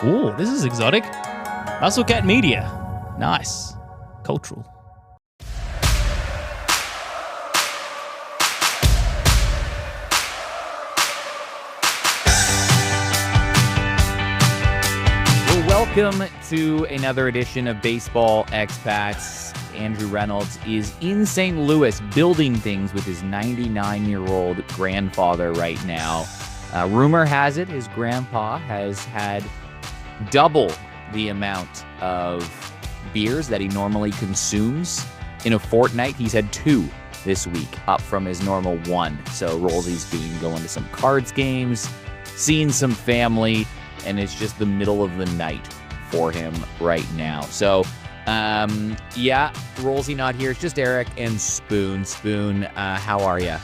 Ooh, this is exotic. Muscle Cat Media. Nice. Cultural. Welcome to another edition of Baseball Expats. Andrew Reynolds is in St. Louis building things with his 99-year-old grandfather right now. Rumor has it his grandpa has had double the amount of beers that he normally consumes in a fortnight. He's had 2 this week, up from his normal 1. So Rolsey's been going to some cards games, seeing some family, and it's just the middle of the night for him right now. So, Rolsey not here. It's just Eric and Spoon. Spoon, how are you?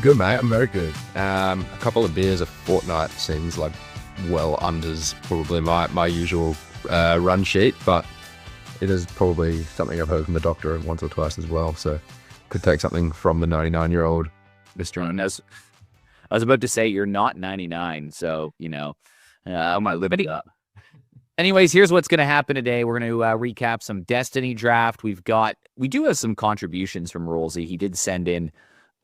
Good, mate. I'm very good. A couple of beers a fortnight seems like well unders probably my usual run sheet, but it is probably something I've heard from the doctor once or twice as well. So could take something from the 99-year-old Mr. I was about to say you're not 99, so I might live it up. Anyways, here's what's going to happen today. We're going to recap some Destiny draft. We do have some contributions from Rolsey. He did send in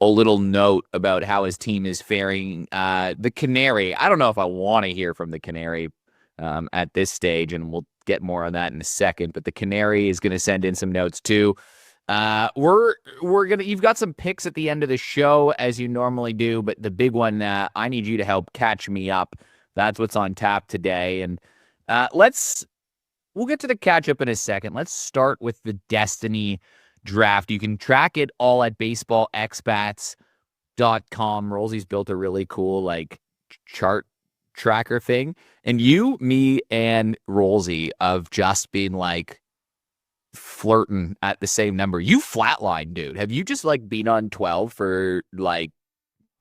a little note about how his team is faring. The Canary, I don't know if I want to hear from the Canary at this stage, and we'll get more on that in a second. But the Canary is going to send in some notes too. You've got some picks at the end of the show as you normally do, but the big one, I need you to help catch me up. That's what's on tap today. And we'll get to the catch up in a second. Let's start with the Destiny draft. You can track it all at baseballexpats.com. Rolsey's built a really cool chart tracker thing. And me and Rolsey have just been flirting at the same number. You flatline, dude. Have you just been on 12 for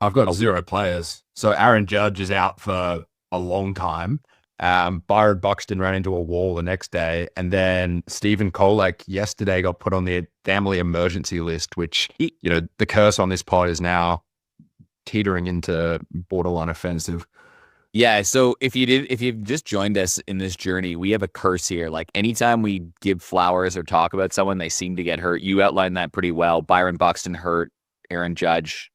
I've got 0 players. So Aaron Judge is out for a long time. Byron Buxton ran into a wall the next day, and then Stephen Kolek yesterday got put on the family emergency list, which the curse on this pod is now teetering into borderline offensive. Yeah, so if you've just joined us in this journey, we have a curse here. Anytime we give flowers or talk about someone, they seem to get hurt. You outlined that pretty well. Byron Buxton hurt, Aaron Judge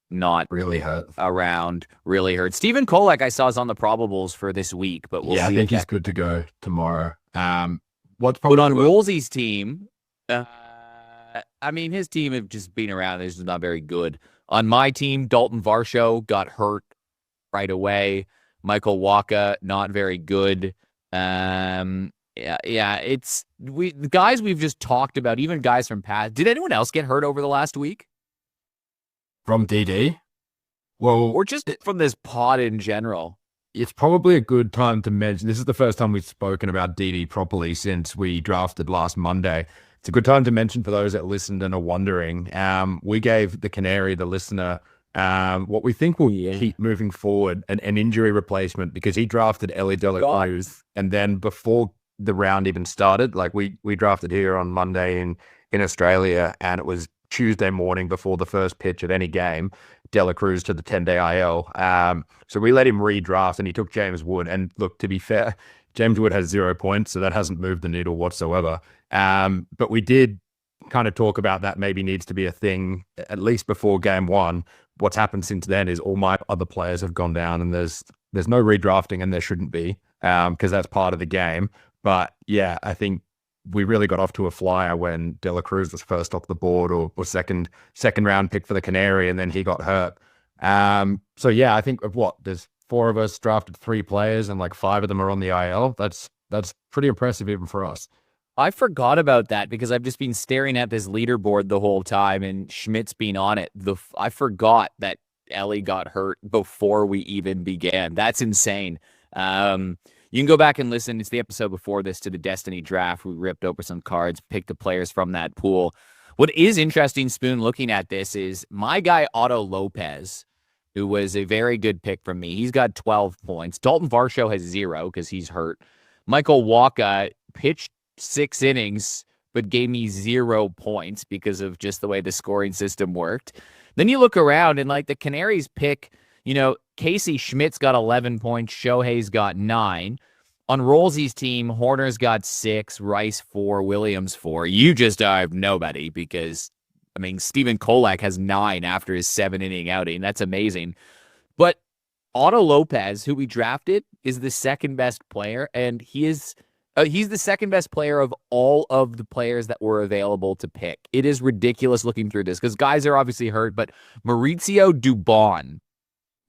not really hurt around, really hurt. Stephen Kolek I saw is on the probables for this week, but we'll see. I think he's good to go tomorrow. But on Rolsey's team, his team have just been around. It's just not very good. On my team, Dalton Varsho got hurt right away. Michael Wacha, not very good. The guys we've just talked about, even guys from past. Did anyone else get hurt over the last week? From DD? Well, or just from this pod in general? It's probably a good time to mention, this is the first time we've spoken about DD properly since we drafted last Monday. It's a good time to mention for those that listened and are wondering. We gave the Canary, the listener, what we think will keep moving forward, an injury replacement, because he drafted Ellie De La Cruz, and then before the round even started, we drafted here on Monday in Australia, and it was Tuesday morning before the first pitch of any game, De La Cruz to the 10-day IL. So we let him redraft, and he took James Wood. And look, to be fair, James Wood has 0 points, so that hasn't moved the needle whatsoever. But we did kind of talk about that maybe needs to be a thing, at least before game 1. What's happened since then is all my other players have gone down, and there's no redrafting, and there shouldn't be, because that's part of the game. But yeah, I think we really got off to a flyer when De La Cruz was first off the board, or second round pick for the Canary, and then he got hurt. So yeah, I think there's 4 of us drafted 3 players, and 5 of them are on the IL. That's pretty impressive even for us. I forgot about that because I've just been staring at this leaderboard the whole time, and Schmidt's been on it. I forgot that Ellie got hurt before we even began. That's insane. You can go back and listen. It's the episode before this to the Destiny draft. We ripped over some cards, picked the players from that pool. What is interesting, Spoon, looking at this is my guy Otto Lopez, who was a very good pick from me. He's got 12 points. Dalton Varsho has 0 because he's hurt. Michael Wacha pitched 6 innings, but gave me 0 points because of just the way the scoring system worked. Then you look around and the Canaries pick, Casey Schmidt's got 11 points. Shohei's got 9. On Rolsey's team, Horner's got 6, Rice 4, Williams 4. You just have nobody because, Stephen Kolak has 9 after his 7-inning outing. That's amazing. But Otto Lopez, who we drafted, is the second best player, and he's the second best player of all of the players that were available to pick. It is ridiculous looking through this because guys are obviously hurt, but Mauricio Dubon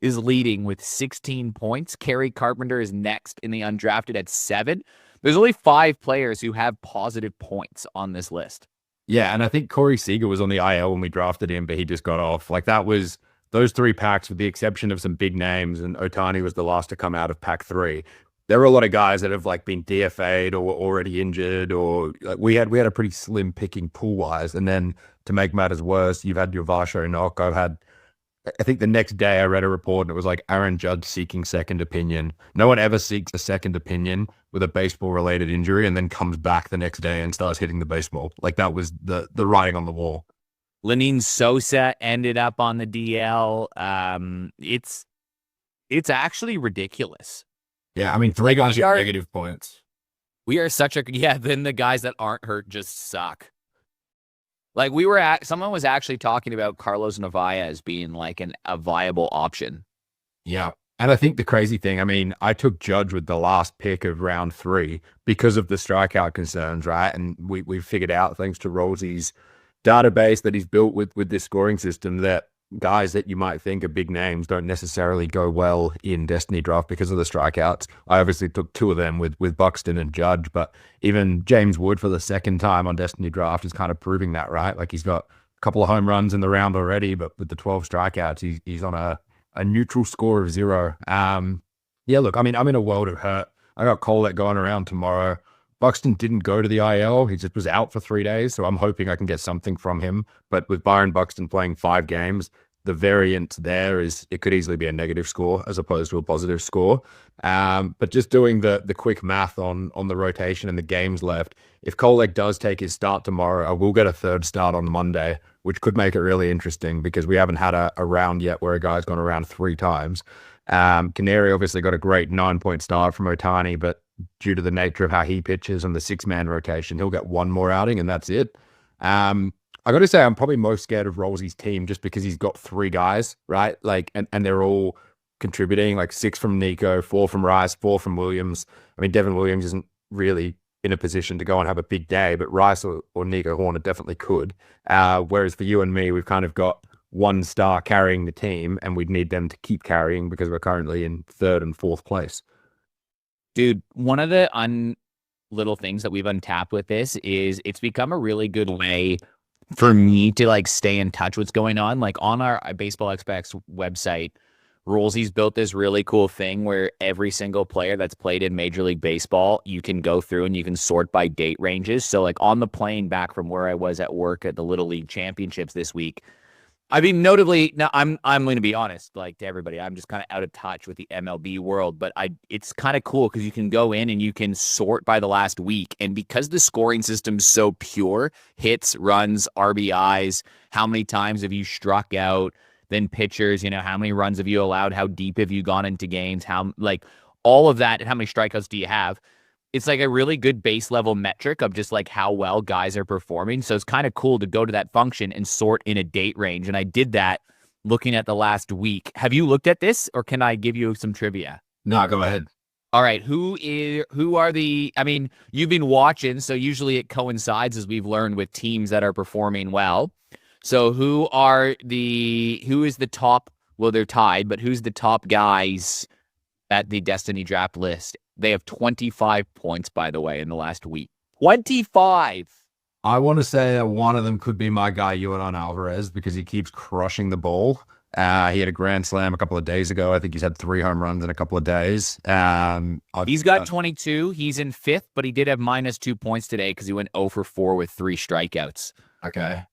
is leading with 16 points. Kerry Carpenter is next in the undrafted at 7. There's only 5 players who have positive points on this list. Yeah, and I think Corey Seager was on the IL when we drafted him, but he just got off. That was those 3 packs with the exception of some big names, and Ohtani was the last to come out of pack 3. There were a lot of guys that have been DFA'd or were already injured, or we had a pretty slim picking pool-wise. And then to make matters worse, you've had your Varsho knock. I think the next day I read a report and it was Aaron Judge seeking second opinion. No one ever seeks a second opinion with a baseball related injury and then comes back the next day and starts hitting the baseball. That was the writing on the wall. Lenyn Sosa ended up on the DL. It's actually ridiculous. Yeah, 3 guys get negative points. We are then the guys that aren't hurt just suck. Someone was actually talking about Carlos Narvaez being a viable option. Yeah. And I think the crazy thing, I took Judge with the last pick of round 3 because of the strikeout concerns, right? And we figured out, thanks to Rolsey's database that he's built with this scoring system, that guys that you might think are big names don't necessarily go well in Destiny Draft because of the strikeouts. I obviously took 2 of them with Buxton and Judge, but even James Wood for the second time on Destiny Draft is kind of proving that, right? He's got a couple of home runs in the round already, but with the 12 strikeouts, he's on a neutral score of 0. Yeah, look, I'm in a world of hurt. I got Colette going around tomorrow. Buxton didn't go to the IL. He just was out for 3 days, so I'm hoping I can get something from him. But with Byron Buxton playing 5 games, the variance there is it could easily be a negative score as opposed to a positive score. But just doing the quick math on the rotation and the games left, if Kolek does take his start tomorrow, I will get a 3rd start on Monday, which could make it really interesting because we haven't had a round yet where a guy's gone around 3 times. Canary obviously got a great 9-point start from Ohtani, but due to the nature of how he pitches and the 6-man rotation, he'll get 1 more outing and that's it. I got to say, I'm probably most scared of Rolsey's team just because he's got 3 guys, right? And they're all contributing, 6 from Nico, 4 from Rice, 4 from Williams. Devin Williams isn't really in a position to go and have a big day, but Rice or Nico Horner definitely could. Whereas for you and me, we've kind of got 1 star carrying the team and we'd need them to keep carrying because we're currently in 3rd and 4th place. Dude, one of the little things that we've untapped with this is it's become a really good way for me to stay in touch with what's going on. On our Baseball XPX website, Rolsey's built this really cool thing where every single player that's played in Major League Baseball, you can go through and you can sort by date ranges. So on the plane back from where I was at work at the Little League Championships this week, notably, now I'm going to be honest, to everybody, I'm just kind of out of touch with the MLB world, but it's kind of cool because you can go in and you can sort by the last week. And because the scoring system's so pure, hits, runs, RBIs, how many times have you struck out, then pitchers, how many runs have you allowed, how deep have you gone into games, how all of that, and how many strikeouts do you have? It's a really good base level metric of just how well guys are performing. So it's kind of cool to go to that function and sort in a date range. And I did that looking at the last week. Have you looked at this or can I give you some trivia? No, go ahead. All right. Who are the, you've been watching, so usually it coincides, as we've learned, with teams that are performing well. So who is the top, well, they're tied, but who's the top guys at the Destiny Draft list? They have 25 points, by the way, in the last week. 25! I want to say that one of them could be my guy, Yohan Alvarez, because he keeps crushing the ball. He had a grand slam a couple of days ago. I think he's had 3 home runs in a couple of days. He's got 22. He's in 5th, but he did have -2 points today because he went 0 for 4 with 3 strikeouts. Okay.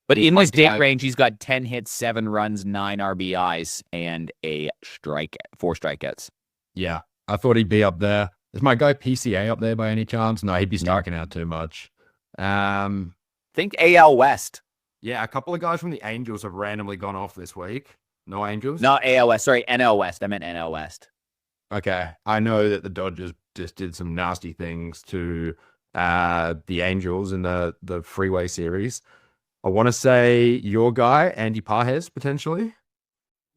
But in this date range, he's got 10 hits, 7 runs, 9 RBIs, and 4 strikeouts. Yeah, I thought he'd be up there. Is my guy PCA up there by any chance? No, he'd be striking out too much. Think AL West. Yeah, a couple of guys from the Angels have randomly gone off this week. No Angels? Not AL West. Sorry, NL West. I meant NL West. Okay. I know that the Dodgers just did some nasty things to the Angels in the Freeway series. I want to say your guy, Andy Pajes, potentially.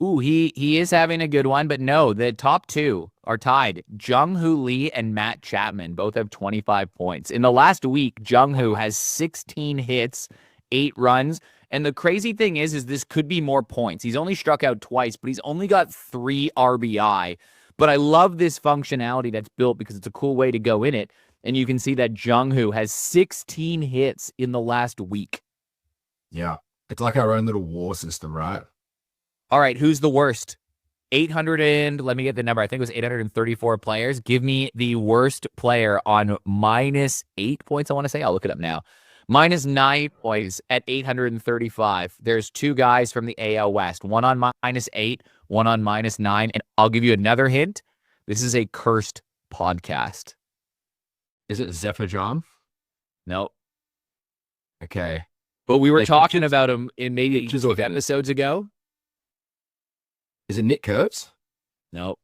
Ooh, he is having a good one, but no, the top two are tied. Jung-Hoo Lee and Matt Chapman both have 25 points. In the last week, Jung-Hoo has 16 hits, 8 runs, and the crazy thing is this could be more points. He's only struck out twice, but he's only got 3 RBI. But I love this functionality that's built because it's a cool way to go in it, and you can see that Jung-Hoo has 16 hits in the last week. Yeah, it's like our own little war system, right? All right, who's the worst? 800 and, let me get the number. I think it was 834 players. Give me the worst player on -8 points, I want to say. I'll look it up now. -9 points at 835. There's 2 guys from the AL West. One on -8, one on -9. And I'll give you another hint. This is a cursed podcast. Is it Zephyr John? No. Okay. But we were talking about him in maybe 2 episodes ago. Is it Nick Kurtz? No.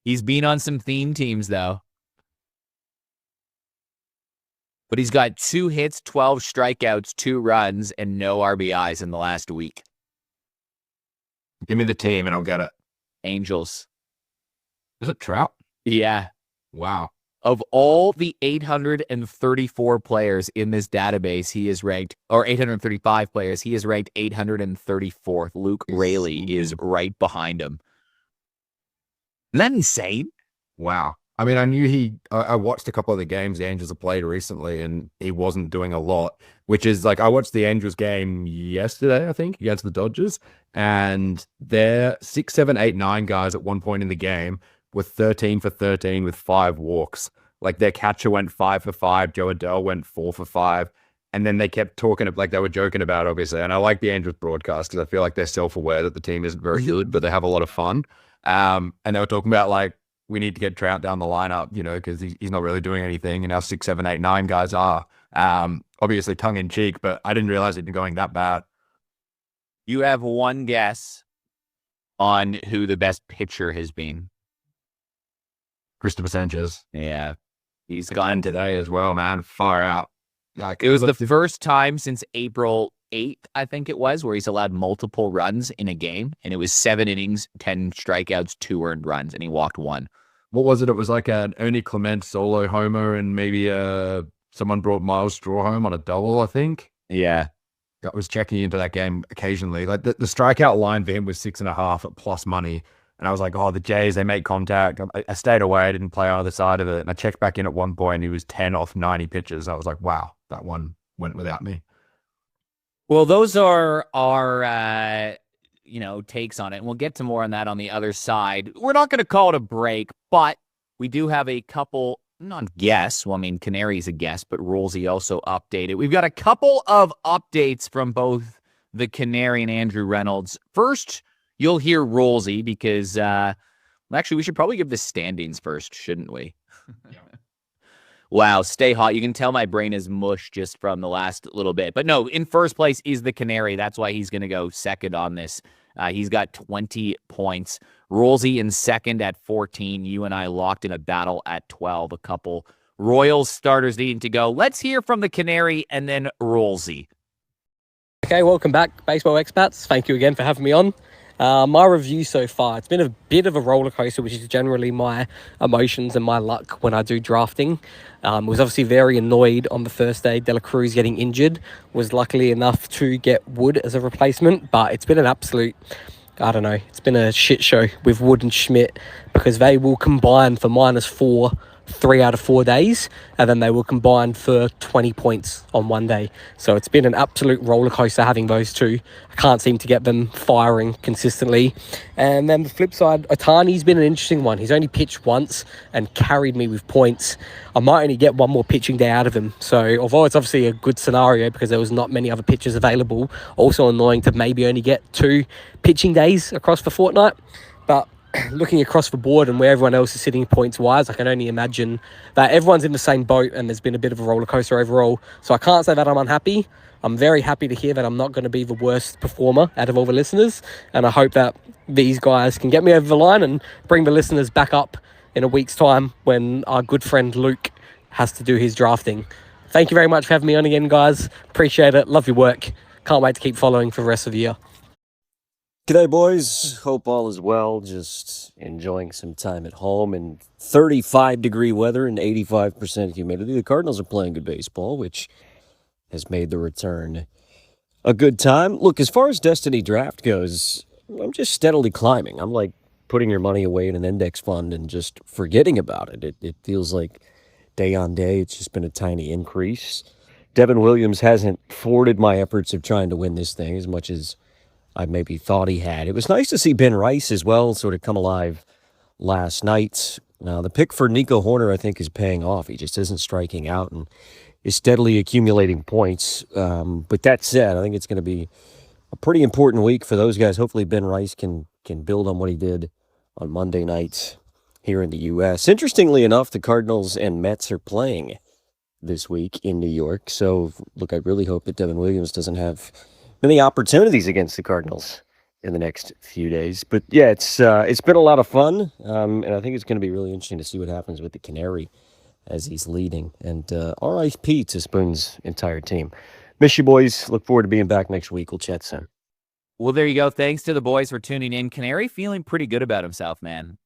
He's been on some theme teams, though. But he's got 2 hits, 12 strikeouts, 2 runs, and no RBIs in the last week. Give me the team and I'll get it. Angels. Is it Trout? Yeah. Wow. Of all the 834 players in this database, he is ranked, or 835 players, he is ranked 834th. Luke Raley is right behind him. Isn't that insane? Wow. I mean, I knew I watched a couple of the games the Angels have played recently, and he wasn't doing a lot, which is like, I watched the Angels game yesterday, I think, against the Dodgers, and they're 6, 7, 8, 9 guys at one point in the game with 13 for 13 with 5 walks. Like their catcher went 5 for 5. Joe Adele went 4 for 5. And then they kept talking, like they were joking about, obviously. And I like the Angels broadcast because I feel like they're self-aware that the team isn't very good, but they have a lot of fun. And they were talking about like, we need to get Trout down the lineup, you know, because he's not really doing anything. And our 6, 7, 8, 9 guys are. Obviously tongue in cheek, but I didn't realize it'd been going that bad. You have one guess on who the best pitcher has been. Christopher Sanchez. Yeah. He's gone today as well, man. Far out. Like, it was the first time since April 8th, I think it was, where he's allowed multiple runs in a game. And it was 7 innings, 10 strikeouts, 2 earned runs, and he walked 1. What was it? It was like an Ernie Clement solo homer, and maybe someone brought Miles Straw home on a double, I think. Yeah. I was checking into that game occasionally. Like the strikeout line for him was 6.5 at plus money. And I was like, oh, the Jays, they make contact. I stayed away. I didn't play on either side of it. And I checked back in at one point. He was 10 off 90 pitches. I was like, wow, that one went without me. Well, those are our, takes on it. And we'll get to more on that on the other side. We're not going to call it a break, but we do have a couple, not guests. Well, I mean, Canary's a guest, but Rolsey also updated. We've got a couple of updates from both the Canary and Andrew Reynolds. First, you'll hear Rolsey because, actually, we should probably give the standings first, shouldn't we? Yeah. Wow, stay hot. You can tell my brain is mush just from the last little bit. But no, in first place is the Canary. That's why he's going to go second on this. He's got 20 points. Rolsey in second at 14. You and I locked in a battle at 12. A couple Royals starters needing to go. Let's hear from the Canary and then Rolsey. Okay, welcome back, Baseball Expats. Thank you again for having me on. My review so far, it's been a bit of a roller coaster, which is generally my emotions and my luck when I do drafting. Was obviously very annoyed on the first day, De La Cruz getting injured. Was luckily enough to get Wood as a replacement, but it's been an absolute, it's been a shit show with Wood and Schmidt because they will combine for -4 3 out of 4 days, and then they will combine for 20 points on one day. So it's been an absolute roller coaster having those two. I can't seem to get them firing consistently. And then the flip side, Otani's been an interesting one. He's only pitched once and carried me with points. I might only get one more pitching day out of him. So although it's obviously a good scenario because there was not many other pitchers available, also annoying to maybe only get 2 pitching days across the fortnight. But looking across the board and where everyone else is sitting points wise, I can only imagine that everyone's in the same boat and there's been a bit of a roller coaster overall. So I can't say that I'm unhappy. I'm very happy to hear that I'm not going to be the worst performer out of all the listeners. And I hope that these guys can get me over the line and bring the listeners back up in a week's time when our good friend Luke has to do his drafting. Thank you very much for having me on again, guys. Appreciate it. Love your work. Can't wait to keep following for the rest of the year. G'day, boys. Hope all is well. Just enjoying some time at home in 35-degree weather and 85% humidity. The Cardinals are playing good baseball, which has made the return a good time. Look, as far as Destiny Draft goes, I'm just steadily climbing. I'm like putting your money away in an index fund and just forgetting about it. It feels like day on day, it's just been a tiny increase. Devin Williams hasn't thwarted my efforts of trying to win this thing as much as I maybe thought he had. It was nice to see Ben Rice as well sort of come alive last night. Now, the pick for Nico Horner, I think, is paying off. He just isn't striking out and is steadily accumulating points. But that said, I think it's going to be a pretty important week for those guys. Hopefully Ben Rice can build on what he did on Monday night here in the U.S. Interestingly enough, the Cardinals and Mets are playing this week in New York. So, look, I really hope that Devin Williams doesn't have many opportunities against the Cardinals in the next few days. But yeah, it's been a lot of fun, and I think it's going to be really interesting to see what happens with the Canary as he's leading. And R.I.P. to Spoon's entire team. Miss you, boys. Look forward to being back next week. We'll chat soon. Well, there you go. Thanks to the boys for tuning in. Canary feeling pretty good about himself, man.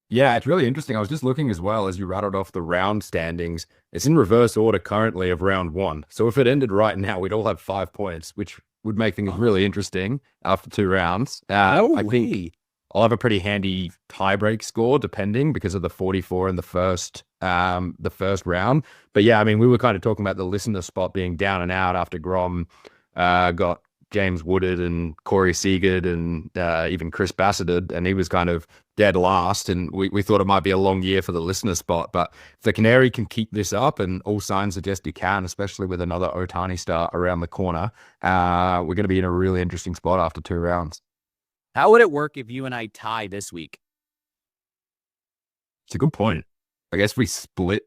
Yeah, it's really interesting. I was just looking as well as you rattled off the round standings. It's in reverse order currently of round one. So if it ended right now, we'd all have 5 points, which would make things really interesting after 2 rounds. I think I'll have a pretty handy tiebreak score, depending because of the 44 in the first round. But yeah, I mean, we were kind of talking about the listener spot being down and out after Grom got James Woodard and Corey Seager and even Chris Bassett, and he was kind of dead last, and we thought it might be a long year for the listener spot. But if the Canary can keep this up, and all signs suggest he can, especially with another Ohtani start around the corner, we're going to be in a really interesting spot after 2 rounds. How would it work if you and I tie this week? It's a good point. I guess we split.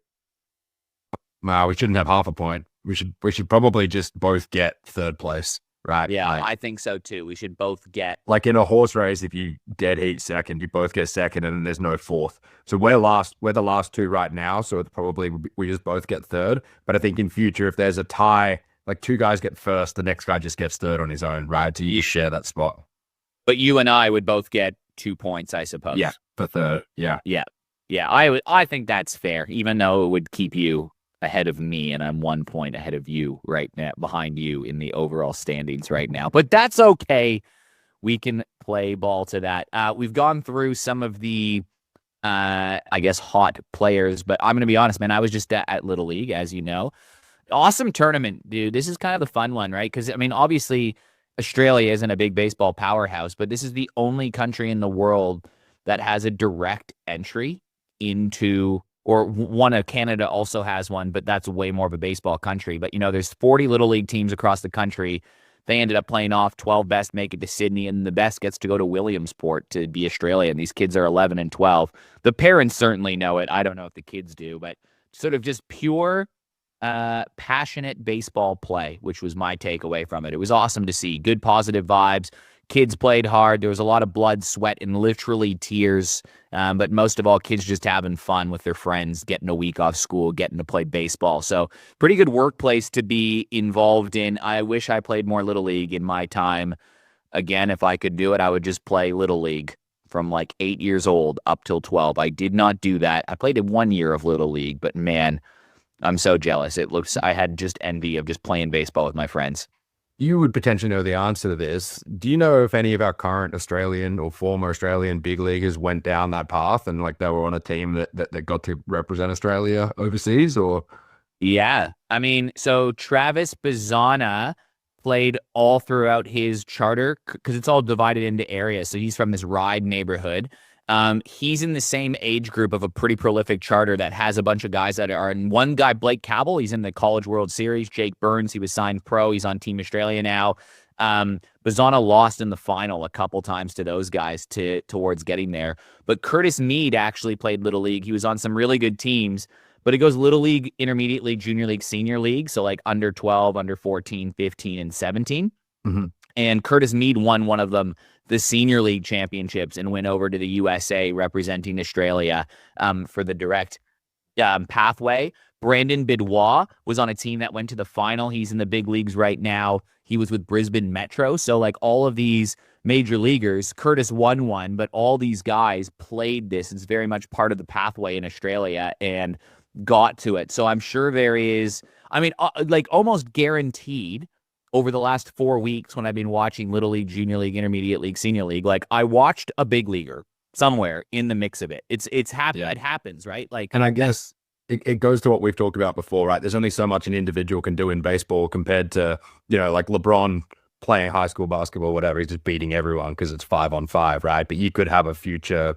No, we shouldn't have half a point. We should probably just both get 3rd place. Right. Yeah, I think so too. We should both get, like in a horse race, if you dead heat second, you both get second and then there's no 4th. So we're the last 2 right now. So it's probably we just both get 3rd. But I think in future, if there's a tie, like 2 guys get 1st, the next guy just gets 3rd on his own, right? So you share that spot. But you and I would both get 2 points, I suppose. Yeah, for 3rd. Yeah. Yeah. I think that's fair, even though it would keep you ahead of me, and I'm 1 point ahead of you right now, behind you in the overall standings right now. But that's okay. We can play ball to that. We've gone through some of the, I guess, hot players, but I'm going to be honest, man, I was just at Little League, as you know. Awesome tournament, dude. This is kind of the fun one, right? Because, I mean, obviously, Australia isn't a big baseball powerhouse, but this is the only country in the world that has a direct entry into, or one of Canada also has one, but that's way more of a baseball country. But, you know, there's 40 Little League teams across the country. They ended up playing off. 12 best make it to Sydney, and the best gets to go to Williamsport to be Australia. And these kids are 11 and 12. The parents certainly know it. I don't know if the kids do, but sort of just pure, passionate baseball play, which was my takeaway from it. It was awesome to see. Good, positive vibes. Kids played hard. There was a lot of blood, sweat, and literally tears. But most of all, kids just having fun with their friends, getting a week off school, getting to play baseball. So pretty good workplace to be involved in. I wish I played more Little League in my time. Again, if I could do it, I would just play Little League from like 8 years old up till 12. I did not do that. I played in 1 year of Little League, but man, I'm so jealous. I had just envy of just playing baseball with my friends. You would potentially know the answer to this. Do you know if any of our current Australian or former Australian big leaguers went down that path and like they were on a team that got to represent Australia overseas? Or yeah, I mean, so Travis Bazana played all throughout his charter because it's all divided into areas. So he's from this Ryde neighborhood. He's in the same age group of a pretty prolific charter that has a bunch of guys that are, and one guy, Blake Cabell, he's in the College World Series. Jake Burns, he was signed pro. He's on Team Australia now. Bazana lost in the final a couple times to those guys towards getting there. But Curtis Mead actually played Little League. He was on some really good teams, but it goes Little League, Intermediate League, Junior League, Senior League. So like under 12, under 14, 15, and 17. Mm-hmm. And Curtis Mead won one of them, the Senior League championships, and went over to the USA representing Australia for the direct pathway. Brandon Bidois was on a team that went to the final. He's in the big leagues right now. He was with Brisbane Metro. So like all of these major leaguers, Curtis won one, but all these guys played this. It's very much part of the pathway in Australia and got to it. So I'm sure there is, like almost guaranteed over the last 4 weeks when I've been watching Little League, Junior League, Intermediate League, Senior League, like I watched a big leaguer somewhere in the mix of it. It happens, right? Like, and I guess it goes to what we've talked about before, right? There's only so much an individual can do in baseball compared to, like LeBron playing high school basketball, whatever. He's just beating everyone because it's 5-on-5, right? But you could have a future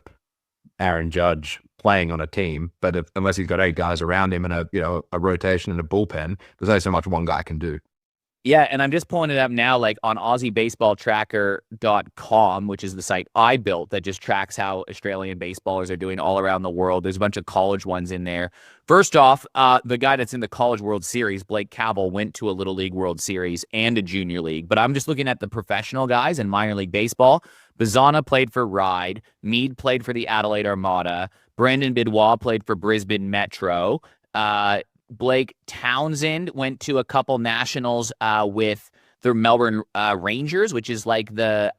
Aaron Judge playing on a team, but unless he's got 8 guys around him and a rotation and a bullpen, there's only so much one guy can do. Yeah, and I'm just pulling it up now, like on AussieBaseballTracker.com, which is the site I built that just tracks how Australian baseballers are doing all around the world. There's a bunch of college ones in there. First off, the guy that's in the College World Series, Blake Cavell, went to a Little League World Series and a Junior League. But I'm just looking at the professional guys in minor league baseball. Bazana played for Ride. Mead played for the Adelaide Armada. Brandon Bidois played for Brisbane Metro. Blake Townsend went to a couple nationals with the Melbourne Rangers, which is like the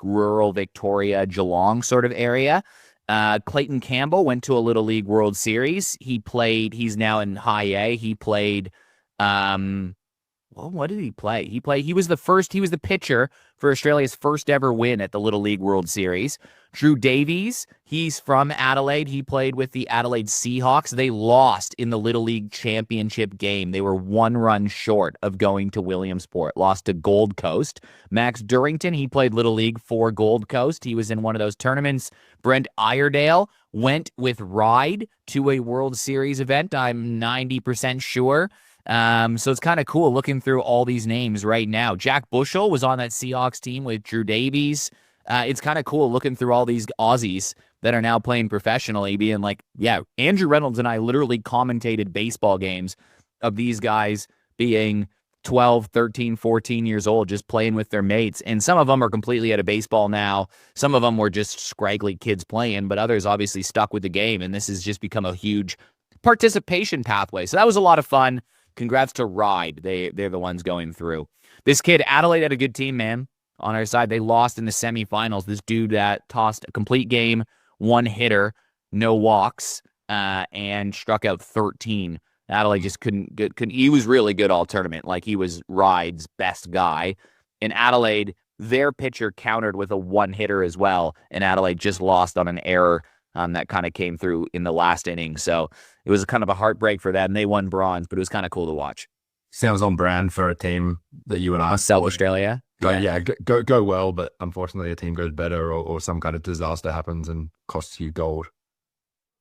rural Victoria, Geelong sort of area. Clayton Campbell went to a Little League World Series. He's now in High A. He played, what did he play? He was the pitcher for Australia's first ever win at the Little League World Series. Drew Davies, he's from Adelaide. He played with the Adelaide Seahawks. They lost in the Little League Championship game. They were 1 run short of going to Williamsport, lost to Gold Coast. Max Durrington, he played Little League for Gold Coast. He was in one of those tournaments. Brent Iredale went with Ride to a World Series event, I'm 90% sure. So it's kind of cool looking through all these names right now. Jack Bushel was on that Seahawks team with Drew Davies. It's kind of cool looking through all these Aussies that are now playing professionally, being like, yeah, Andrew Reynolds and I literally commentated baseball games of these guys being 12, 13, 14 years old, just playing with their mates. And some of them are completely out of baseball now. Some of them were just scraggly kids playing, but others obviously stuck with the game. And this has just become a huge participation pathway. So that was a lot of fun. Congrats to Ride. They're the ones going through. This kid, Adelaide, had a good team, man. On our side, they lost in the semifinals. This dude that tossed a complete game, 1 hitter, no walks, and struck out 13. Adelaide just couldn't. He was really good all tournament. Like, he was Ride's best guy. In Adelaide, their pitcher countered with a 1 hitter as well, and Adelaide just lost on an error that kind of came through in the last inning. So it was kind of a heartbreak for them. They won bronze, but it was kind of cool to watch. Sounds on brand for a team that you and I South Australia. Go well, but unfortunately a team goes better or some kind of disaster happens and costs you gold.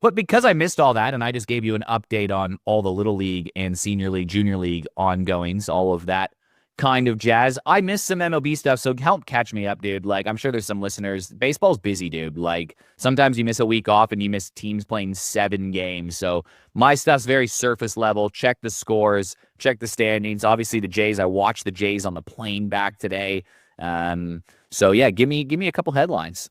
But because I missed all that and I just gave you an update on all the Little League and Senior League, Junior League ongoings, all of that kind of jazz, I missed some MLB stuff, so help catch me up, dude. Like, I'm sure there's some listeners. Baseball's busy, dude. Like, sometimes you miss a week off and you miss teams playing 7 games. So my stuff's very surface level. Check the scores, check the standings. Obviously, the Jays, I watched the Jays on the plane back today. So yeah, give me a couple headlines.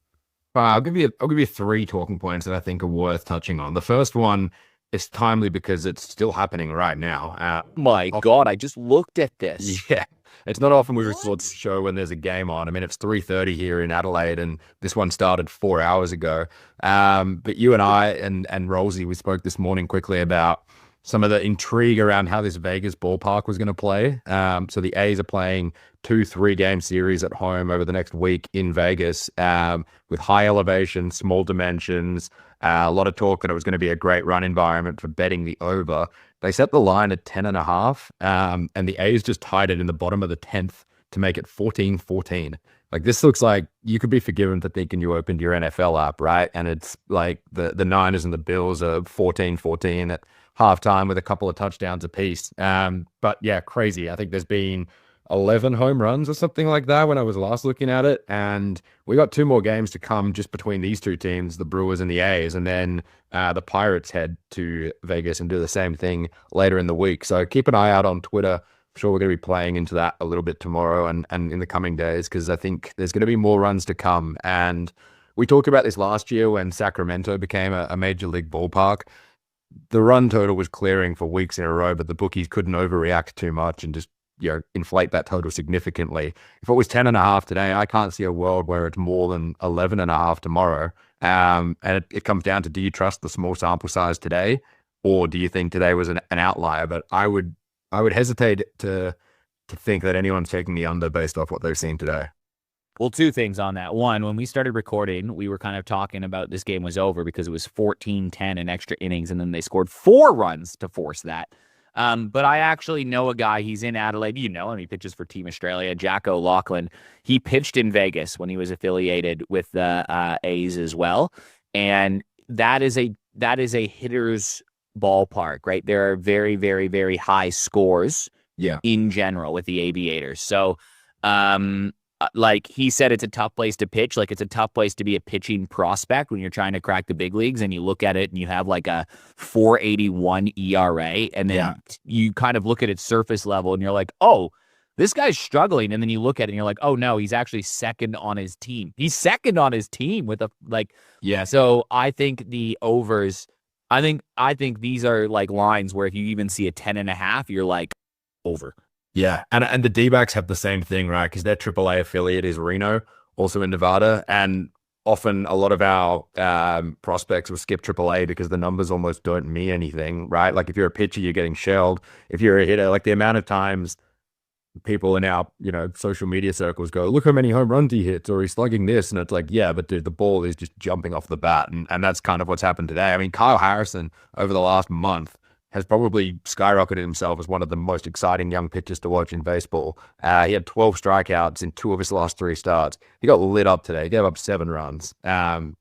I'll give you 3 talking points that I think are worth touching on. The first one is timely because it's still happening right now. My God, I just looked at this. Yeah, it's not often we record the show when there's a game on. I mean, it's 3:30 here in Adelaide, and this one started 4 hours ago. But you and I and Rolsey, we spoke this morning quickly about some of the intrigue around how this Vegas ballpark was going to play. So the A's are playing 2 3-game series at home over the next week in Vegas, with high elevation, small dimensions, a lot of talk that it was going to be a great run environment for betting the over. They set the line at 10.5, and the A's just tied it in the bottom of the 10th to make it 14-14. Like, this looks like you could be forgiven for thinking you opened your NFL app, right? And it's like the Niners and the Bills are 14-14 at halftime with a couple of touchdowns apiece. But yeah, crazy. I think there's been 11 home runs or something like that when I was last looking at it. And we got 2 more games to come just between these 2 teams, the Brewers and the A's. And then the Pirates head to Vegas and do the same thing later in the week. So keep an eye out on Twitter. I'm sure we're going to be playing into that a little bit tomorrow and in the coming days, because I think there's going to be more runs to come. And we talked about this last year when Sacramento became a major league ballpark. The run total was clearing for weeks in a row, but the bookies couldn't overreact too much and just inflate that total significantly. If it was 10.5 today, I can't see a world where it's more than 11.5 tomorrow. And it comes down to, do you trust the small sample size today, or do you think today was an outlier? But I would hesitate to think that anyone's taking the under based off what they've seen today. Well, 2 things on that. One, when we started recording, we were kind of talking about this game was over because it was 14-10 in extra innings, and then they scored 4 runs to force that. But I actually know a guy. He's in Adelaide. You know him. He pitches for Team Australia, Jack O'Loughlin. He pitched in Vegas when he was affiliated with the A's as well. And that is a hitter's ballpark, right? There are very, very, very high scores in general with the Aviators. So, like he said, it's a tough place to pitch. Like, it's a tough place to be a pitching prospect when you're trying to crack the big leagues, and you look at it and you have like a 4.81 ERA, and then you kind of look at its surface level and you're like, oh, this guy's struggling. And then you look at it and you're like, oh no, he's actually second on his team. He's second on his team with So I think the overs, I think these are like lines where if you even see a 10.5, you're like, over. Yeah, and the D-backs have the same thing, right? Because their AAA affiliate is Reno, also in Nevada, and often a lot of our prospects will skip AAA because the numbers almost don't mean anything, right? Like if you're a pitcher, you're getting shelled. If you're a hitter, like the amount of times people in our social media circles go, look how many home runs he hits, or he's slugging this, and it's like, yeah, but dude, the ball is just jumping off the bat, and that's kind of what's happened today. I mean, Kyle Harrison over the last month has probably skyrocketed himself as one of the most exciting young pitchers to watch in baseball. He had 12 strikeouts in 2 of his last 3 starts. He got lit up today. He gave up 7 runs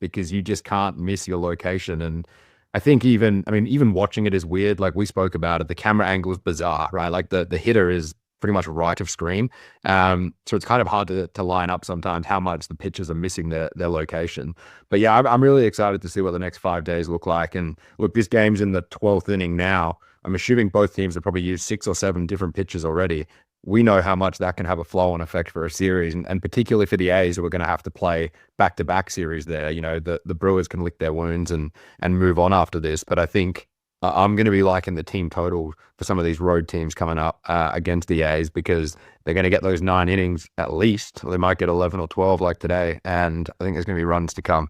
because you just can't miss your location. And I think even watching it is weird. Like we spoke about it, the camera angle is bizarre, right? Like the hitter is pretty much right of screen. So it's kind of hard to line up sometimes how much the pitchers are missing their location. But yeah, I'm really excited to see what the next 5 days look like. And look, this game's in the 12th inning now. I'm assuming both teams have probably used 6 or 7 different pitchers already. We know how much that can have a flow-on effect for a series, and particularly for the A's, who are going to have to play back-to-back series there. The Brewers can lick their wounds and move on after this. But I think I'm going to be liking the team total for some of these road teams coming up against the A's, because they're going to get those 9 innings at least. They might get 11 or 12 like today, and I think there's going to be runs to come.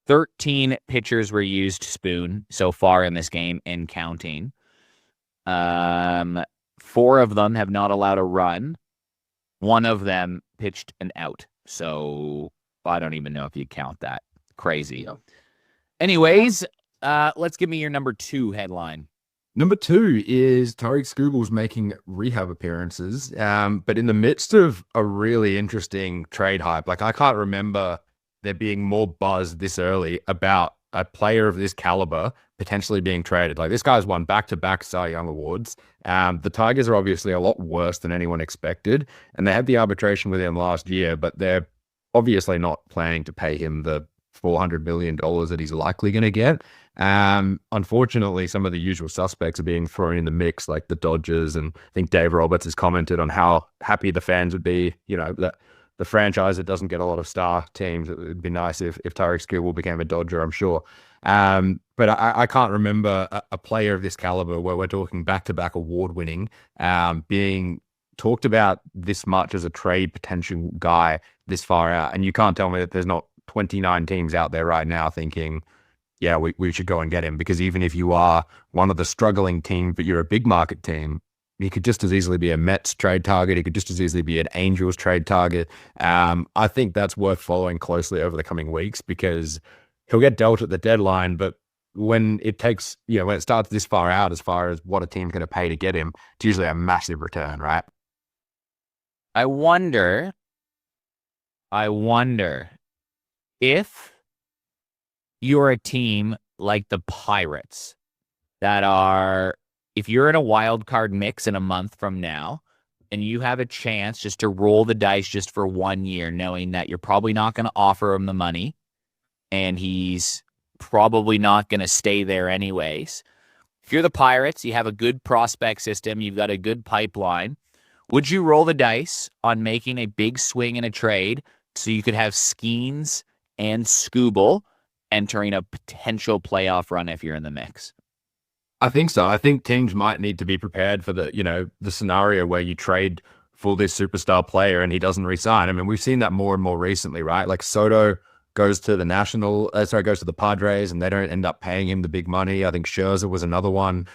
13 pitchers were used, Spoon, so far in this game and counting. 4 of them have not allowed a run. 1 of them pitched an out. So I don't even know if you count that. Crazy. Anyways, let's give me your number 2 headline. Number 2 is Tarik Skubal's making rehab appearances, but in the midst of a really interesting trade hype. Like, I can't remember there being more buzz this early about a player of this caliber potentially being traded. Like, this guy's won back-to-back Cy Young awards. The Tigers are obviously a lot worse than anyone expected, and they had the arbitration with him last year, but they're obviously not planning to pay him the $400 million that he's likely going to get. Unfortunately, some of the usual suspects are being thrown in the mix, like the Dodgers, and I think Dave Roberts has commented on how happy the fans would be, that the franchise that doesn't get a lot of star teams. It would be nice if Tarik Skubal became a Dodger, I'm sure. But I can't remember a player of this caliber, where we're talking back-to-back award-winning, being talked about this much as a trade potential guy this far out. And you can't tell me that there's not 29 teams out there right now thinking, yeah, we should go and get him. Because even if you are one of the struggling teams, but you're a big market team, he could just as easily be a Mets trade target. He could just as easily be an Angels trade target. I think that's worth following closely over the coming weeks, because he'll get dealt at the deadline. But when it takes, when it starts this far out, as far as what a team's going to pay to get him, it's usually a massive return, right? I wonder if you're a team like the Pirates that are, if you're in a wild card mix in a month from now, and you have a chance just to roll the dice just for 1 year, knowing that you're probably not going to offer him the money and he's probably not going to stay there anyways. If you're the Pirates, you have a good prospect system, you've got a good pipeline. Would you roll the dice on making a big swing in a trade so you could have Skeens and Skubal entering a potential playoff run if you're in the mix? I think so. I think teams might need to be prepared for the scenario where you trade for this superstar player and he doesn't resign. I mean, we've seen that more and more recently, right? Like Soto goes to goes to the Padres and they don't end up paying him the big money. I think Scherzer was another one.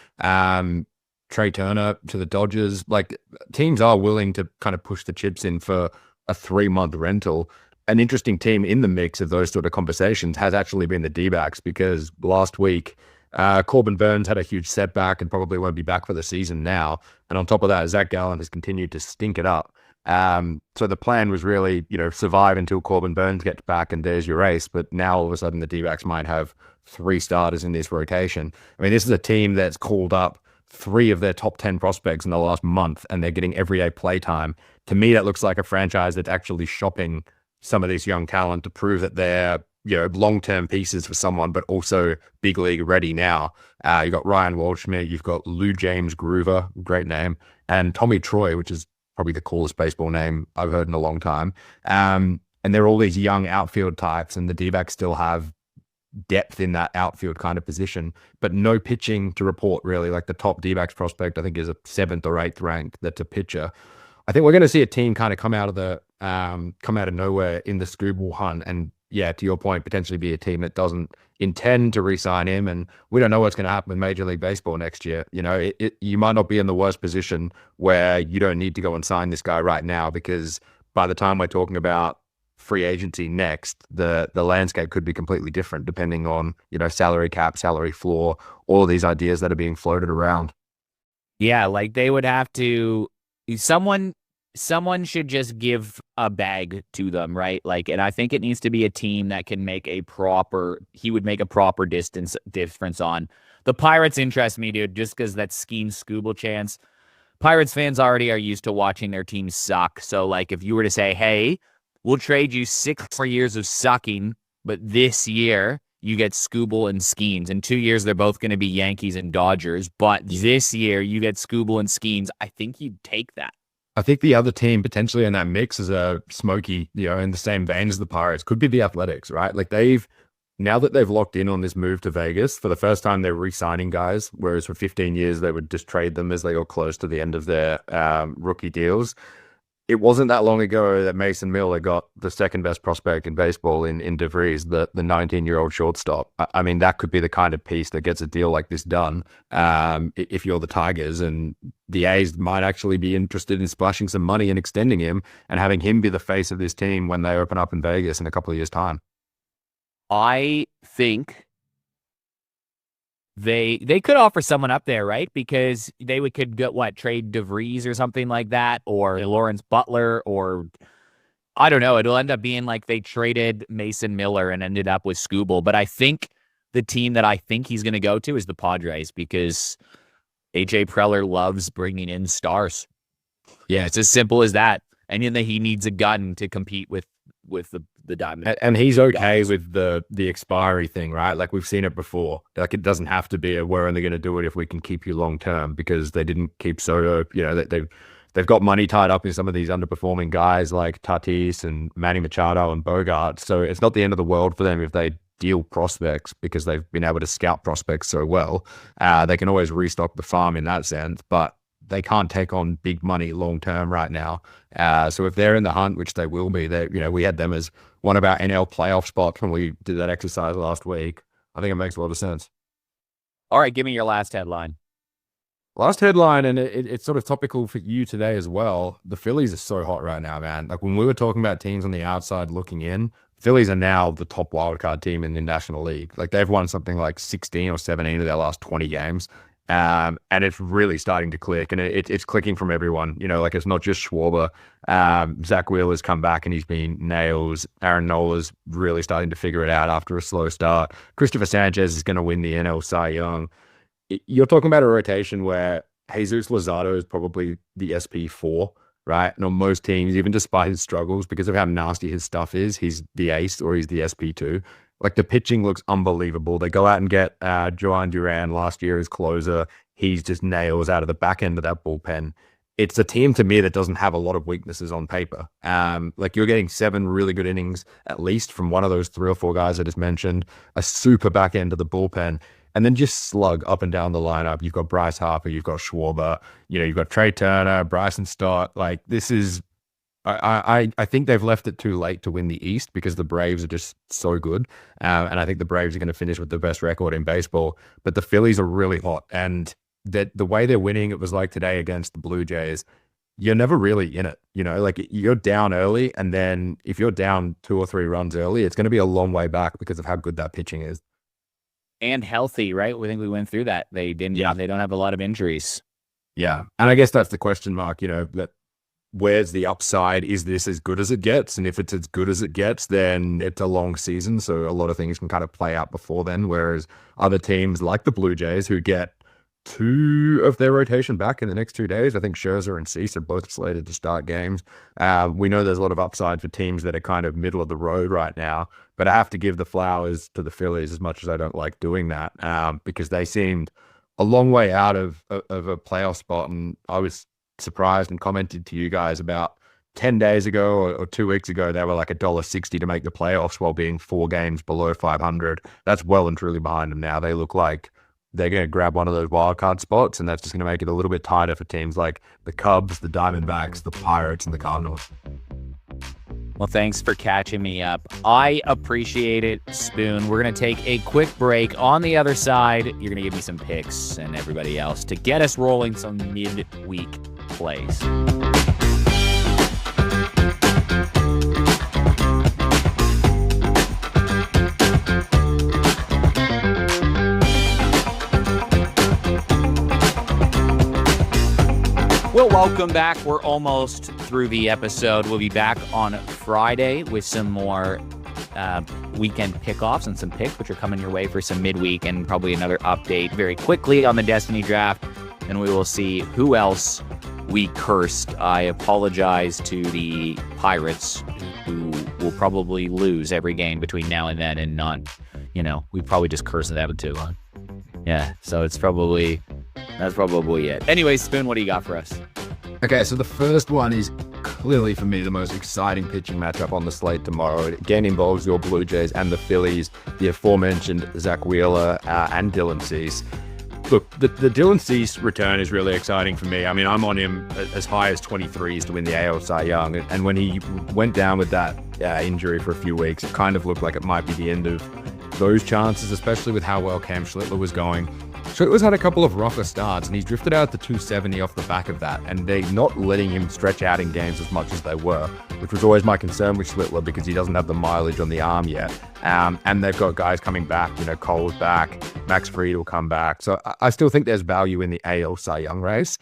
Trey Turner to the Dodgers. Like, teams are willing to kind of push the chips in for a 3-month rental. An interesting team in the mix of those sort of conversations has actually been the D-backs, because last week, Corbin Burns had a huge setback and probably won't be back for the season now. And on top of that, Zach Gallen has continued to stink it up. So the plan was really, survive until Corbin Burns gets back and there's your ace. But now all of a sudden the D-backs might have 3 starters in this rotation. I mean, this is a team that's called up 3 of their top 10 prospects in the last month and they're getting everyday play time. To me, that looks like a franchise that's actually shopping some of this young talent to prove that they're long-term pieces for someone, but also big league ready now. You've got Ryan Waldschmidt, you've got Lou James Groover, great name, and Tommy Troy, which is probably the coolest baseball name I've heard in a long time. And they're all these young outfield types, and the D-backs still have depth in that outfield kind of position, but no pitching to report really. Like, the top D-backs prospect, I think, is a 7th or 8th ranked. That's a pitcher. I think we're going to see a team kind of come out of nowhere in the Skubal hunt, and yeah, to your point, potentially be a team that doesn't intend to re-sign him. And we don't know what's going to happen with Major League Baseball next year. You might not be in the worst position where you don't need to go and sign this guy right now, because by the time we're talking about free agency next, the landscape could be completely different depending on, salary cap, salary floor, all of these ideas that are being floated around. Yeah, like they would have to, someone should just give a bag to them, right? Like, and I think it needs to be a team that can make he would make a proper difference on. The Pirates interest me, dude, just because that Skeen Skubal chance. Pirates fans already are used to watching their teams suck. So, like, if you were to say, hey, we'll trade you 6 more years of sucking, but this year you get Skubal and Skeens. In 2 years, they're both going to be Yankees and Dodgers. But this year you get Skubal and Skeens. I think you'd take that. I think the other team potentially in that mix is a smoky, in the same vein as the Pirates, could be the Athletics, right? Like, now that they've locked in on this move to Vegas, for the first time they're re-signing guys, whereas for 15 years they would just trade them as they got close to the end of their rookie deals. It wasn't that long ago that Mason Miller got the second best prospect in baseball in DeVries, the 19-year-old shortstop. I mean, that could be the kind of piece that gets a deal like this done if you're the Tigers, and the A's might actually be interested in splashing some money and extending him and having him be the face of this team when they open up in Vegas in a couple of years' time. I think they could offer someone up there, right? Because could get trade DeVries or something like that, or Lawrence Butler, or I don't know. It'll end up being like they traded Mason Miller and ended up with Skubal. But I think the team that I think he's going to go to is the Padres, because AJ Preller loves bringing in stars. Yeah, it's as simple as that. And then he needs a gun to compete with the Diamond. And he's okay with the expiry thing, right? Like, we've seen it before. Like, it doesn't have to be we're only going to do it if we can keep you long term, because they didn't keep Soto. They've got money tied up in some of these underperforming guys like Tatis and Manny Machado and Bogart. So it's not the end of the world for them if they deal prospects, because they've been able to scout prospects so well. They can always restock the farm in that sense, but they can't take on big money long term right now. So if they're in the hunt, which they will be, we had them as one of our NL playoff spots when we did that exercise last week. I think it makes a lot of sense. All right, give me your last headline. Last headline, and it's sort of topical for you today as well. The Phillies are so hot right now, man. Like, when we were talking about teams on the outside looking in, Phillies are now the top wildcard team in the National League. Like, they've won something like 16 or 17 of their last 20 games. And it's really starting to click, and it's clicking from everyone. Like, it's not just Schwarber. Zach Wheeler's come back and he's been nails. Aaron Nola's really starting to figure it out after a slow start. Christopher Sanchez is going to win the NL Cy Young. You're talking about a rotation where Jesus Luzardo is probably the SP4, right? And on most teams, even despite his struggles, because of how nasty his stuff is, he's the ace or he's the SP2. Like, the pitching looks unbelievable. They go out and get Joan Duran last year as closer. He's just nails out of the back end of that bullpen. It's a team to me that doesn't have a lot of weaknesses on paper. Like, you're getting 7 really good innings, at least from one of those 3 or 4 guys I just mentioned, a super back end of the bullpen, and then just slug up and down the lineup. You've got Bryce Harper, you've got Schwarber, you've got Trey Turner, Bryson Stott. Like, this is, I think they've left it too late to win the East because the Braves are just so good. And I think the Braves are going to finish with the best record in baseball, but the Phillies are really hot. And that the way they're winning, it was like today against the Blue Jays, you're never really in it. Like, you're down early, and then if you're down 2 or 3 runs early, it's going to be a long way back because of how good that pitching is. And healthy, right? We think we went through that. They didn't. Yeah. They don't have a lot of injuries. Yeah, and I guess that's the question mark. That where's the upside? Is this as good as it gets? And if it's as good as it gets, then it's a long season, so a lot of things can kind of play out before then. Whereas other teams like the Blue Jays, who get 2 of their rotation back in the next 2 days. I think Scherzer and Cease are both slated to start games. We know there's a lot of upside for teams that are kind of middle of the road right now, but I have to give the flowers to the Phillies, as much as I don't like doing that, because they seemed a long way out of a playoff spot. And I was surprised and commented to you guys about 10 days ago or 2 weeks ago, they were like $1.60 to make the playoffs while being 4 games below 500. That's well and truly behind them now. They look like they're going to grab one of those wild card spots, and that's just going to make it a little bit tighter for teams like the Cubs, the Diamondbacks, the Pirates, and the Cardinals. Well, thanks for catching me up. I appreciate it, Spoon. We're going to take a quick break. On the other side, you're going to give me some picks and everybody else to get us rolling some midweek plays. Well, welcome back. We're almost through the episode. We'll be back on Friday with some more weekend pickoffs and some picks, which are coming your way for some midweek, and probably another update very quickly on the Destiny draft. And we will see who else we cursed. I apologize to the Pirates, who will probably lose every game between now and then, and not, we probably just cursed them too. Yeah, so that's probably it. Anyway, Spoon, what do you got for us? Okay, so the first one is clearly, for me, the most exciting pitching matchup on the slate tomorrow. It again involves your Blue Jays and the Phillies, the aforementioned Zach Wheeler and Dylan Cease. Look, the Dylan Cease return is really exciting for me. I mean, I'm on him as high as 23s to win the AL Cy Young. And when he went down with that injury for a few weeks, it kind of looked like it might be the end of those chances, especially with how well Cam Schlittler was going. Schlittler's had a couple of rougher starts, and he's drifted out to 270 off the back of that, and they're not letting him stretch out in games as much as they were, which was always my concern with Schlittler because he doesn't have the mileage on the arm yet. And they've got guys coming back, Cole's back, Max Fried will come back. So I still think there's value in the AL Cy Young race.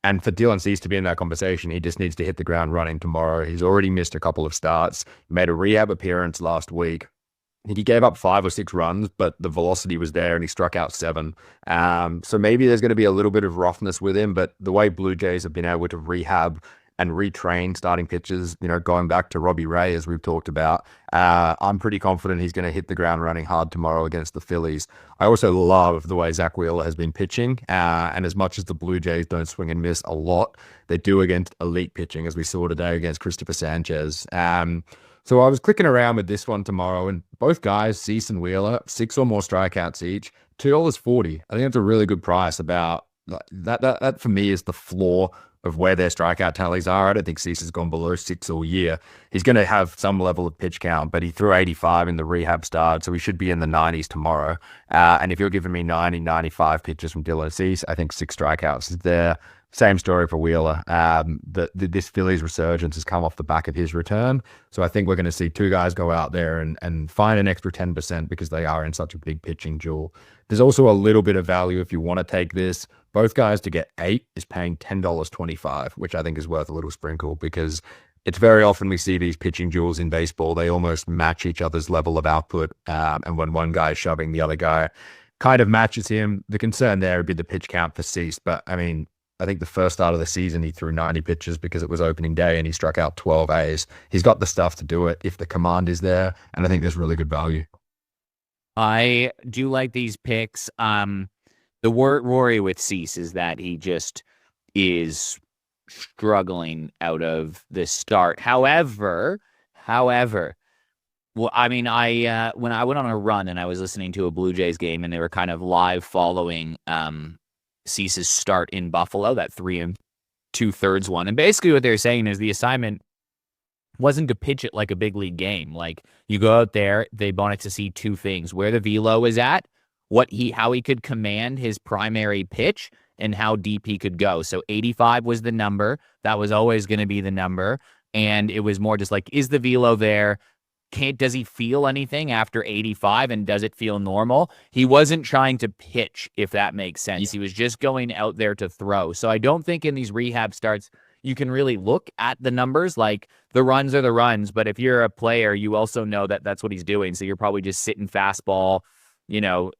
And for Dylan Cease to be in that conversation, he just needs to hit the ground running tomorrow. He's already missed a couple of starts, made a rehab appearance last week. He gave up 5 or 6 runs, but the velocity was there and he struck out 7. So maybe there's going to be a little bit of roughness with him, but the way Blue Jays have been able to rehab and retrain starting pitchers, going back to Robbie Ray, as we've talked about, I'm pretty confident he's going to hit the ground running hard tomorrow against the Phillies. I also love the way Zach Wheeler has been pitching, and as much as the Blue Jays don't swing and miss a lot, they do against elite pitching, as we saw today against Christopher Sanchez. So I was clicking around with this one tomorrow, and both guys, Cease and Wheeler, 6 or more strikeouts each, $2.40. I think that's a really good price. About that for me is the floor of where their strikeout tallies are. I don't think Cease has gone below 6 all year. He's going to have some level of pitch count, but he threw 85 in the rehab start, so he should be in the 90s tomorrow. And if you're giving me 90, 95 pitches from Dylan Cease, I think 6 strikeouts is there. Same story for Wheeler. This Phillies resurgence has come off the back of his return. So I think we're going to see 2 guys go out there and find an extra 10% because they are in such a big pitching duel. There's also a little bit of value if you want to take this. Both guys to get 8 is paying $10.25, which I think is worth a little sprinkle because it's very often we see these pitching duels in baseball. They almost match each other's level of output. And when one guy is shoving, the other guy kind of matches him. The concern there would be the pitch count for Cease. But I mean, I think the first start of the season, he threw 90 pitches because it was opening day and he struck out 12 A's. He's got the stuff to do it if the command is there, and I think there's really good value. I do like these picks. The worry with Cease is that he just is struggling out of the start. However, well, I mean, when I went on a run and I was listening to a Blue Jays game and they were kind of live following Cease's start in Buffalo, that 3 2/3 one. And basically what they're saying is the assignment wasn't to pitch it like a big league game. Like, you go out there, they wanted to see two things: where the velo is at, how he could command his primary pitch, and how deep he could go. So 85 was the number. That was always going to be the number. And it was more just like, is the velo there? Does he feel anything after 85, and does it feel normal? He wasn't trying to pitch, if that makes sense. He was just going out there to throw. So I don't think in these rehab starts you can really look at the numbers. Like, the runs are the runs, but if you're a player, you also know that that's what he's doing. So you're probably just sitting fastball. You're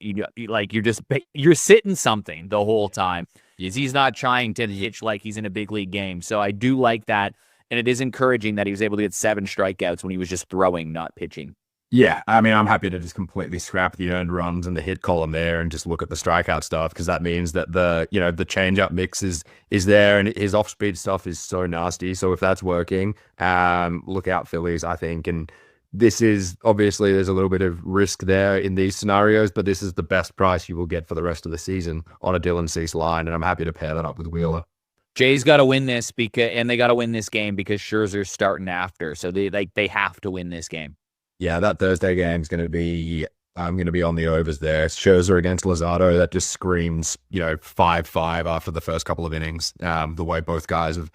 sitting something the whole time. He's not trying to pitch like he's in a big league game. So I do like that. And it is encouraging that he was able to get 7 strikeouts when he was just throwing, not pitching. Yeah, I mean, I'm happy to just completely scrap the earned runs and the hit column there and just look at the strikeout stuff, because that means that the changeup mix is there, and his off-speed stuff is so nasty. So if that's working, look out, Phillies, I think. And this is, obviously, there's a little bit of risk there in these scenarios, but this is the best price you will get for the rest of the season on a Dylan Cease line, and I'm happy to pair that up with Wheeler. Jay's got to win this and they got to win this game because Scherzer's starting after. So they have to win this game. Yeah, that Thursday game is going to be, I'm going to be on the overs there. Scherzer against Luzardo, that just screams, 5-5 after the first couple of innings. The way both guys have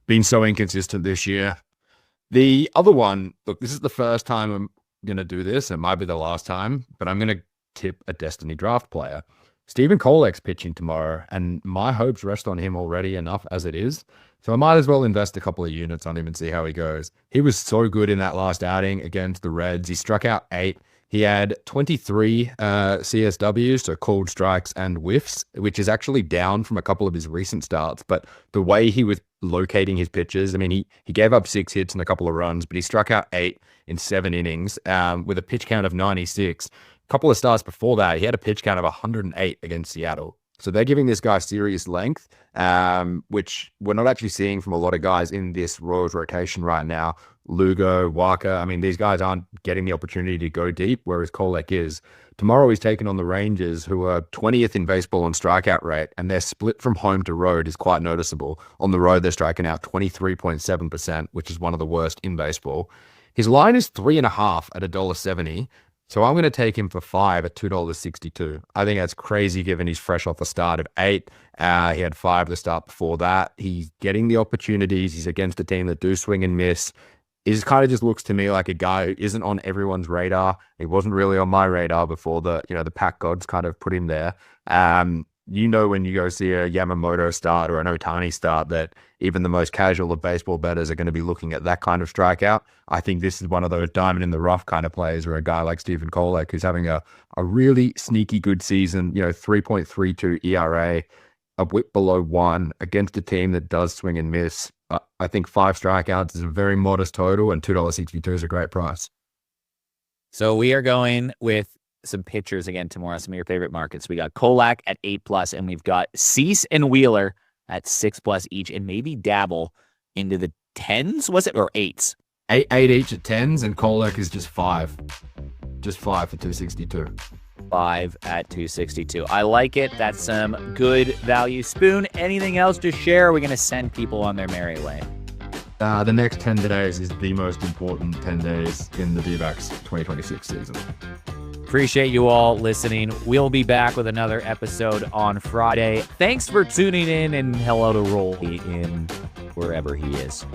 been so inconsistent this year. The other one, look, this is the first time I'm going to do this. It might be the last time, but I'm going to tip a Destiny draft player. Stephen Kolek's pitching tomorrow, and my hopes rest on him already enough as it is. So I might as well invest a couple of units on him and see how he goes. He was so good in that last outing against the Reds. He struck out 8. He had 23 CSWs, so called strikes and whiffs, which is actually down from a couple of his recent starts. But the way he was locating his pitches, I mean, he gave up 6 hits and a couple of runs, but he struck out 8 in 7 innings with a pitch count of 96. A couple of starts before that, he had a pitch count of 108 against Seattle. So they're giving this guy serious length, which we're not actually seeing from a lot of guys in this Royals rotation right now. Lugo, Walker, I mean, these guys aren't getting the opportunity to go deep, whereas Kolek is. Tomorrow he's taking on the Rangers, who are 20th in baseball on strikeout rate, and their split from home to road is quite noticeable. On the road, they're striking out 23.7%, which is one of the worst in baseball. His line is 3.5 at $1.70. So I'm going to take him for 5 at $2.62. I think that's crazy given he's fresh off a start of 8. He had 5 the start before that. He's getting the opportunities. He's against a team that do swing and miss. It kind of just looks to me like a guy who isn't on everyone's radar. He wasn't really on my radar before the pack gods kind of put him there. When you go see a Yamamoto start or an Ohtani start, that even the most casual of baseball bettors are going to be looking at that kind of strikeout. I think this is one of those diamond in the rough kind of plays where a guy like Stephen Kolek, who's having a really sneaky good season, 3.32 ERA, a whip below 1 against a team that does swing and miss. I think 5 strikeouts is a very modest total, and $2.62 is a great price. So we are going with some pitchers again tomorrow, some of your favorite markets. We got Kolak at 8+, and we've got Cease and Wheeler at 6+ each, and maybe dabble into the 10s, was it, or 8s? 8 each at 10s, and Kolek is just 5. Just 5 for $2.62. 5 at $2.62. I like it. That's some good value. Spoon, anything else to share? Or are we going to send people on their merry way? The next 10 days is the most important 10 days in the D-backs 2026 season. Appreciate you all listening. We'll be back with another episode on Friday. Thanks for tuning in, and hello to Rolsey in wherever he is.